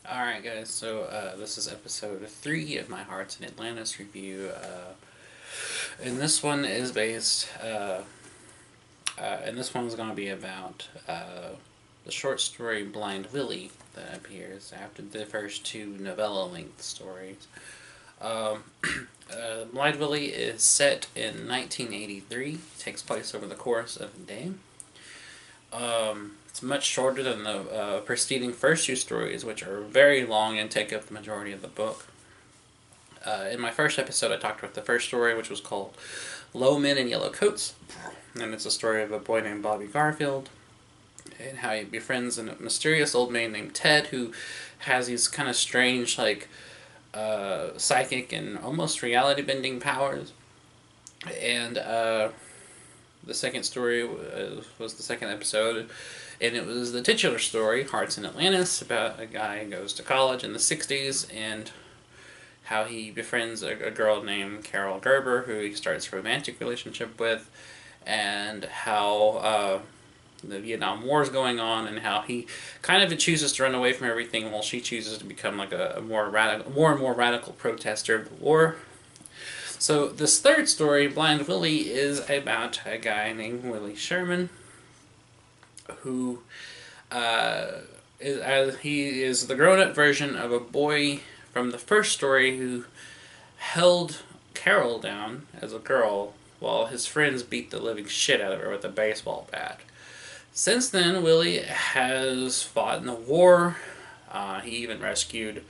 Alright guys, so this is episode 3 of my Hearts in Atlantis review, and this one is based, and this one's going to be about the short story Blind Willie that appears after the first two novella-length stories. Blind Willie is set in 1983, takes place over the course of a day. It's much shorter than the preceding first two stories, which are very long and take up the majority of the book. In my first episode, I talked about the first story, which was called Low Men in Yellow Coats, and it's a story of a boy named Bobby Garfield, and how he befriends a mysterious old man named Ted, who has these kind of strange, psychic and almost reality-bending powers. And the second story was the second episode, and it was the titular story, Hearts in Atlantis, about a guy who goes to college in the 60s, and how he befriends a girl named Carol Gerber, who he starts a romantic relationship with, and how the Vietnam War is going on, and how he kind of chooses to run away from everything while she chooses to become like a more and more radical protester of the war. So this third story, Blind Willie, is about a guy named Willie Sherman, who he is the grown-up version of a boy from the first story who held Carol down as a girl while his friends beat the living shit out of her with a baseball bat. Since then, Willie has fought in the war. He even rescued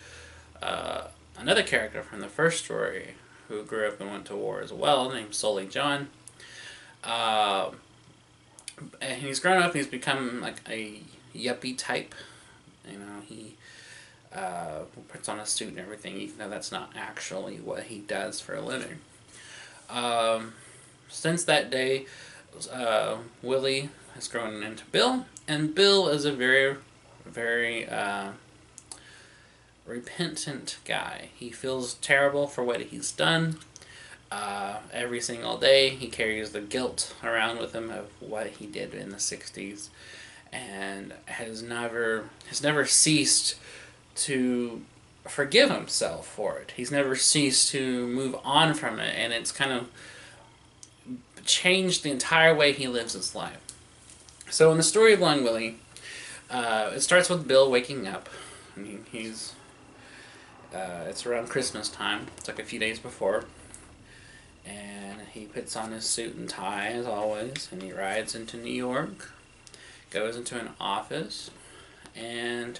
another character from the first story who grew up and went to war as well, named Sully John. And he's grown up, he's become like a yuppie type. You know, he puts on a suit and everything, even though that's not actually what he does for a living. Since that day, Willie has grown into Bill, and Bill is a very, very repentant guy. He feels terrible for what he's done. Every single day he carries the guilt around with him of what he did in the 60s, and has never ceased to forgive himself for it. He's never ceased to move on from it, and it's kind of changed the entire way he lives his life. So in the story of Blind Willie, it starts with Bill waking up. I mean, it's around Christmas time. It's like a few days before. And he puts on his suit and tie, as always, and he rides into New York, goes into an office, and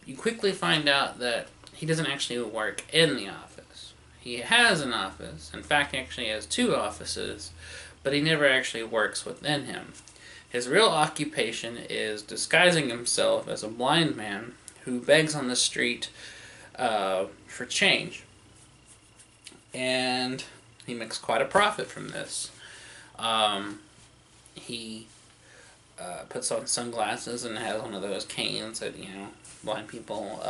you quickly find out that he doesn't actually work in the office. He has an office. In fact, he actually has two offices, but he never actually works within him. His real occupation is disguising himself as a blind man who begs on the street for change. And he makes quite a profit from this. He puts on sunglasses and has one of those canes that, you know, blind people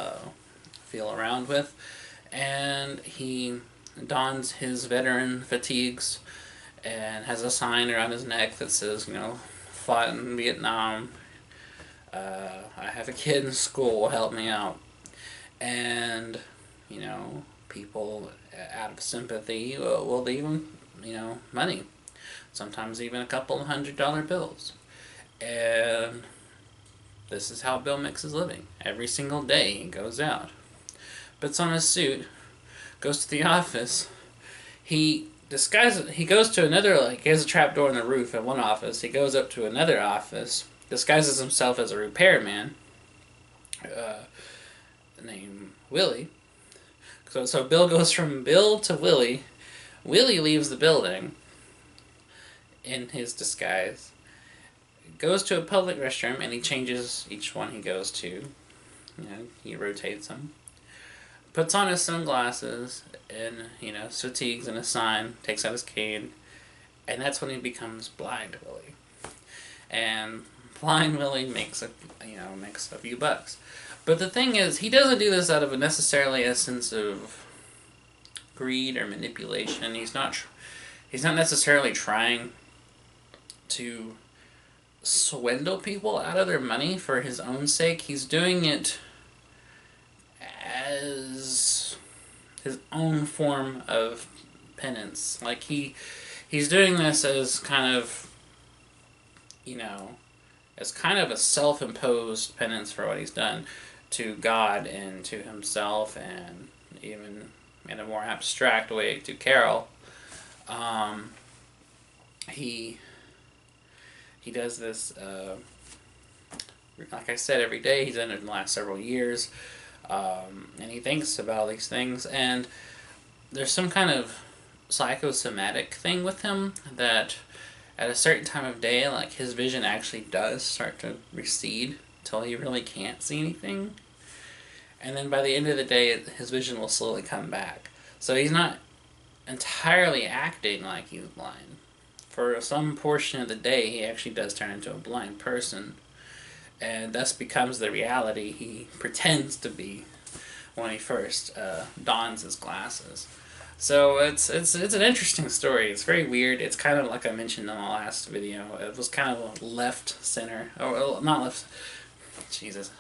feel around with. And he dons his veteran fatigues and has a sign around his neck that says, you know, fought in Vietnam. I have a kid in school, help me out. And, you know, people out of sympathy will leave him, you know, money. Sometimes even a couple of $100 bills. And this is how Bill makes his living. Every single day he goes out, puts on his suit, goes to the office. He disguises. He goes to another, he has a trap door in the roof at one office. He goes up to another office, disguises himself as a repairman named Willie. So Bill goes from Bill to Willie. Willie leaves the building in his disguise, goes to a public restroom, and he changes each one he goes to. You know, he rotates them. Puts on his sunglasses and, you know, fatigues and a sign, takes out his cane, and that's when he becomes Blind Willie. And Blind Willie makes a few bucks. But the thing is, he doesn't do this out of necessarily a sense of greed or manipulation. He's not necessarily trying to swindle people out of their money for his own sake. He's doing it his own form of penance. Like he's doing this as kind of, you know, as kind of a self-imposed penance for what he's done to God and to himself, and even in a more abstract way to Carol. He does this, like I said, every day. He's done it in the last several years, and he thinks about all these things. And there's some kind of psychosomatic thing with him that at a certain time of day, like his vision actually does start to recede until he really can't see anything. And then by the end of the day, his vision will slowly come back. So he's not entirely acting like he's blind. For some portion of the day, he actually does turn into a blind person, and thus becomes the reality he pretends to be when he first dons his glasses. So it's an interesting story. It's very weird. It's kind of like I mentioned in the last video. It was kind of a left center, or not left. Jesus,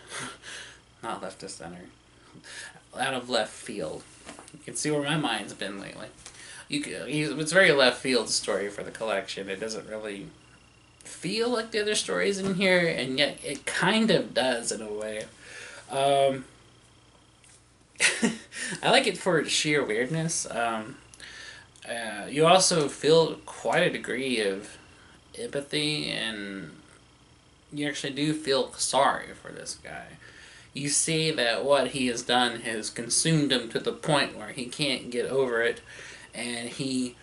not left to center. Out of left field. You can see where my mind's been lately. It's a very left field story for the collection. It doesn't really feel like the other stories in here, and yet it kind of does in a way. I like it for its sheer weirdness. You also feel quite a degree of empathy, and you actually do feel sorry for this guy. You see that what he has done has consumed him to the point where he can't get over it, and he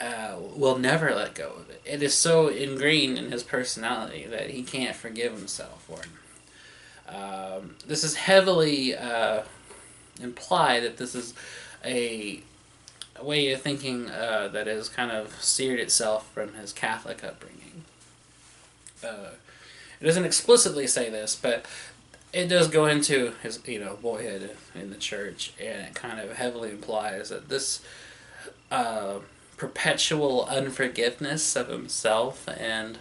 will never let go of it. It is so ingrained in his personality that he can't forgive himself for it. This is heavily implied that this is a way of thinking that has kind of seared itself from his Catholic upbringing. It doesn't explicitly say this, but it does go into his, boyhood in the church, and it kind of heavily implies that this perpetual unforgiveness of himself and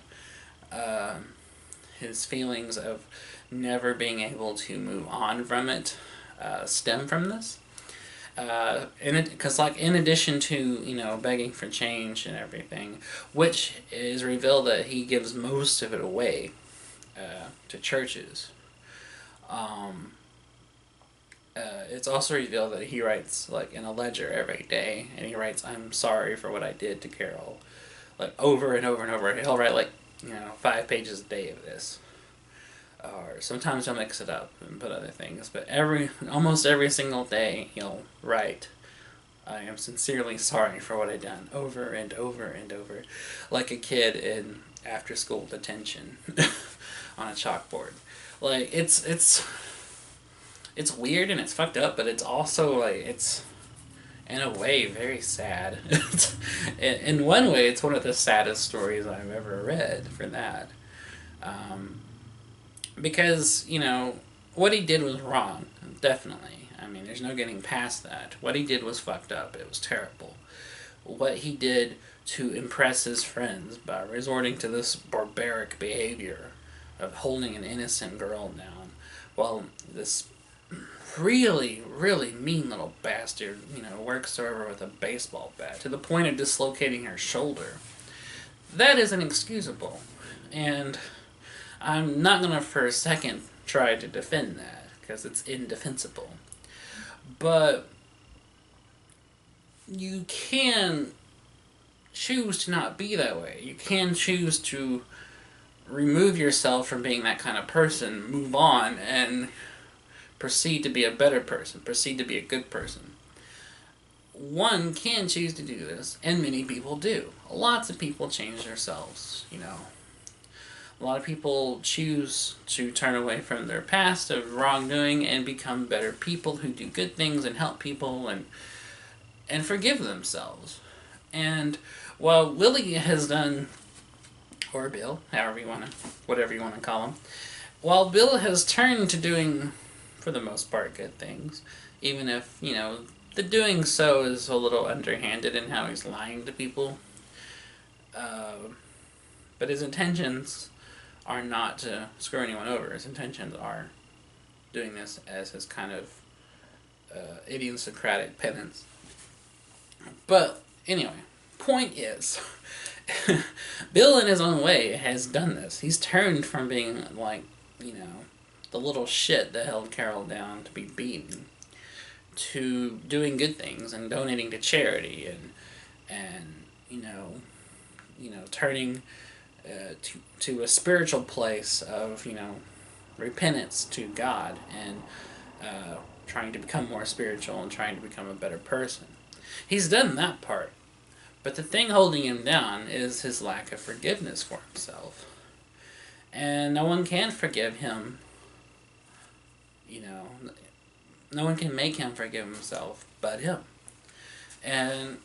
his feelings of never being able to move on from it stem from this. Because in addition to, begging for change and everything, which is revealed that he gives most of it away to churches, it's also revealed that he writes, like, in a ledger every day, and he writes, "I'm sorry for what I did to Carol," like, over and over and over. He'll write, like, 5 pages a day of this. Or sometimes he'll mix it up and put other things, but almost every single day he'll write, "I am sincerely sorry for what I've done," over and over and over, like a kid in after-school detention on a chalkboard. Like, it's weird and it's fucked up, but it's also, like, it's, in a way, very sad. In one way, it's one of the saddest stories I've ever read for that. Because, what he did was wrong, definitely. I mean, there's no getting past that. What he did was fucked up. It was terrible. What he did to impress his friends by resorting to this barbaric behavior of holding an innocent girl down, while this really, really mean little bastard, works her with a baseball bat to the point of dislocating her shoulder. That is inexcusable. And I'm not going to for a second try to defend that, because it's indefensible. But you can choose to not be that way. You can choose to remove yourself from being that kind of person, move on, and proceed to be a better person, proceed to be a good person. One can choose to do this, and many people do. Lots of people change themselves, A lot of people choose to turn away from their past of wrongdoing and become better people who do good things and help people and forgive themselves. And while Willie has done, or Bill, whatever you want to call him, while Bill has turned to doing, for the most part, good things, even if, the doing so is a little underhanded in how he's lying to people. But his intentions are not to screw anyone over. His intentions are doing this as his kind of idiosyncratic penance. But anyway, point is, Bill in his own way has done this. He's turned from being like, the little shit that held Carol down to be beaten, to doing good things and donating to charity and turning to a spiritual place of repentance to God and trying to become more spiritual and trying to become a better person. He's done that part. But the thing holding him down is his lack of forgiveness for himself. And no one can forgive him. No one can make him forgive himself but him. And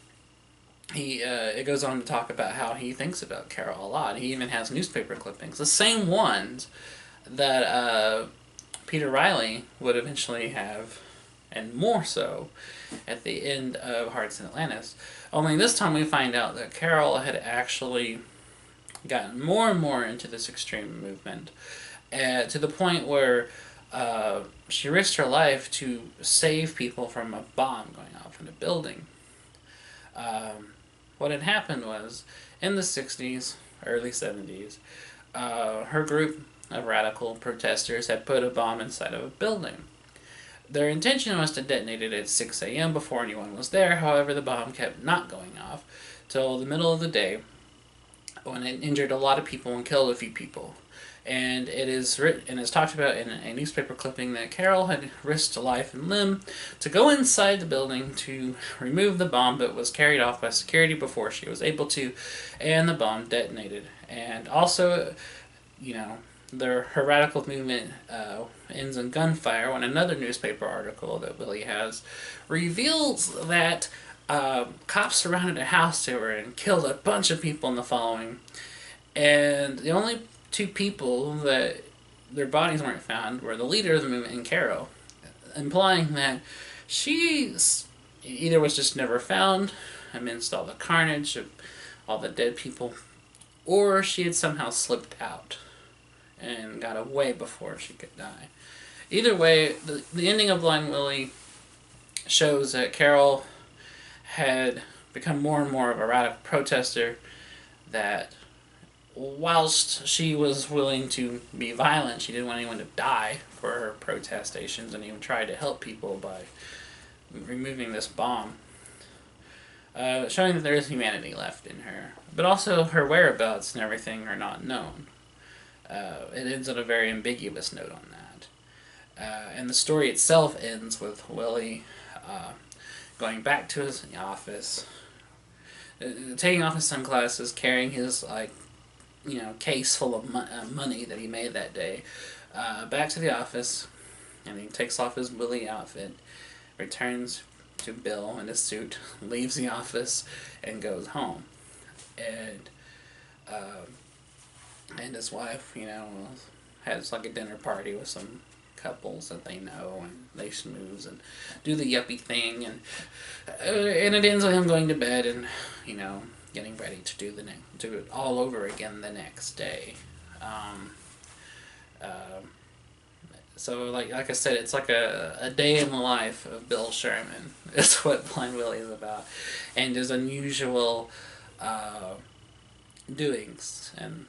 it goes on to talk about how he thinks about Carol a lot. He even has newspaper clippings, the same ones that Peter Riley would eventually have, and more so, at the end of Hearts in Atlantis. Only this time we find out that Carol had actually gotten more and more into this extreme movement, to the point where she risked her life to save people from a bomb going off in a building. What had happened was, in the 60s, early 70s, her group of radical protesters had put a bomb inside of a building. Their intention was to detonate it at 6 a.m. before anyone was there. However, the bomb kept not going off till the middle of the day, when it injured a lot of people and killed a few people. And it is written and is talked about in a newspaper clipping that Carol had risked life and limb to go inside the building to remove the bomb, but was carried off by security before she was able to, and the bomb detonated. And also, her radical movement ends in gunfire when another newspaper article that Willie has reveals that cops surrounded a house they were in, killed a bunch of people in the following, and the only two people that their bodies weren't found were the leader of the movement and Carol, implying that she either was just never found amidst all the carnage of all the dead people, or she had somehow slipped out and got away before she could die. Either way, the ending of Blind Willie shows that Carol had become more and more of a radical protester, that whilst she was willing to be violent, she didn't want anyone to die for her protestations, and even tried to help people by removing this bomb, showing that there is humanity left in her. But also her whereabouts and everything are not known. It ends on a very ambiguous note on that. And the story itself ends with Willie going back to his office, taking off his sunglasses, carrying his case full of money that he made that day, back to the office, and he takes off his Willie outfit, returns to Bill in his suit, leaves the office, and goes home. And his wife, has like a dinner party with some couples that they know, and they schmooze and do the yuppie thing, and it ends with him going to bed and getting ready to do it all over again the next day. So like I said, it's like a day in the life of Bill Sherman. Is what Blind Willie is about, and his unusual doings and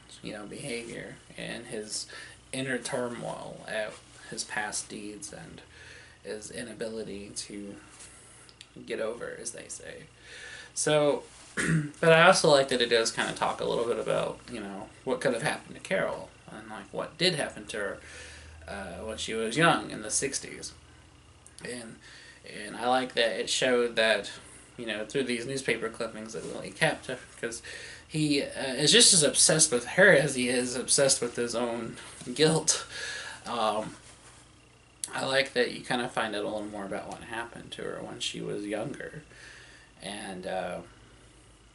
behavior, and his inner turmoil at his past deeds and his inability to get over, as they say. So, but I also like that it does kind of talk a little bit about what could have happened to Carol, and what did happen to her when she was young in the 60s. And I like that it showed that through these newspaper clippings that Willie kept, because he is just as obsessed with her as he is obsessed with his own guilt. I like that you kind of find out a little more about what happened to her when she was younger, and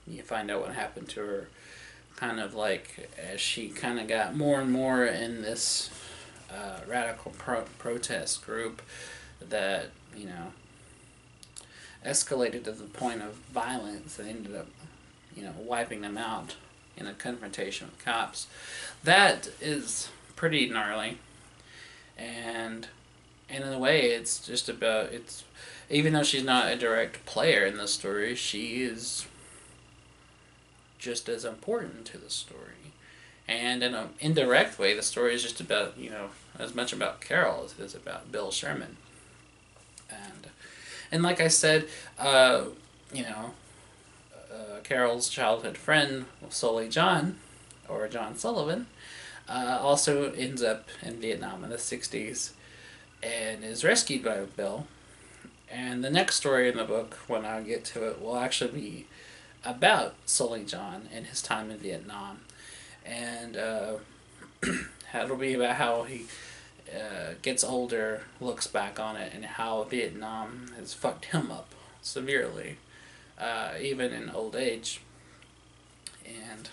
you find out what happened to her kind of as she kind of got more and more in this radical protest group that escalated to the point of violence and ended up wiping them out in a confrontation with cops. That is pretty gnarly, and And in a way, it's just about it's. Even though she's not a direct player in the story, she is just as important to the story. And in an indirect way, the story is just about, as much about Carol as it is about Bill Sherman. And like I said, you know, Carol's childhood friend, Sully John, or John Sullivan, also ends up in Vietnam in the 60s and is rescued by Bill. And the next story in the book, when I get to it, will actually be about Sully John and his time in Vietnam. And it'll be about how he gets older, looks back on it, and how Vietnam has fucked him up severely, even in old age. And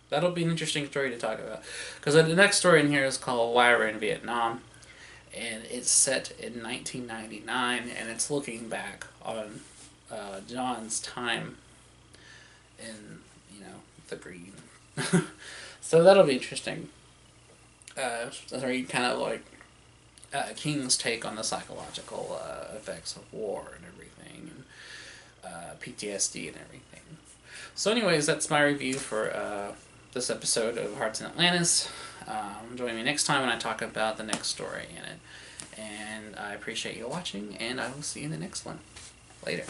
that'll be an interesting story to talk about. Because the next story in here is called Why We're in Vietnam. And it's set in 1999, and it's looking back on John's time in, the green. So that'll be interesting. Kind of like King's take on the psychological effects of war and everything, and PTSD and everything. So anyways, that's my review for this episode of Hearts in Atlantis. Join me next time when I talk about the next story in it. And I appreciate you watching, and I will see you in the next one. Later.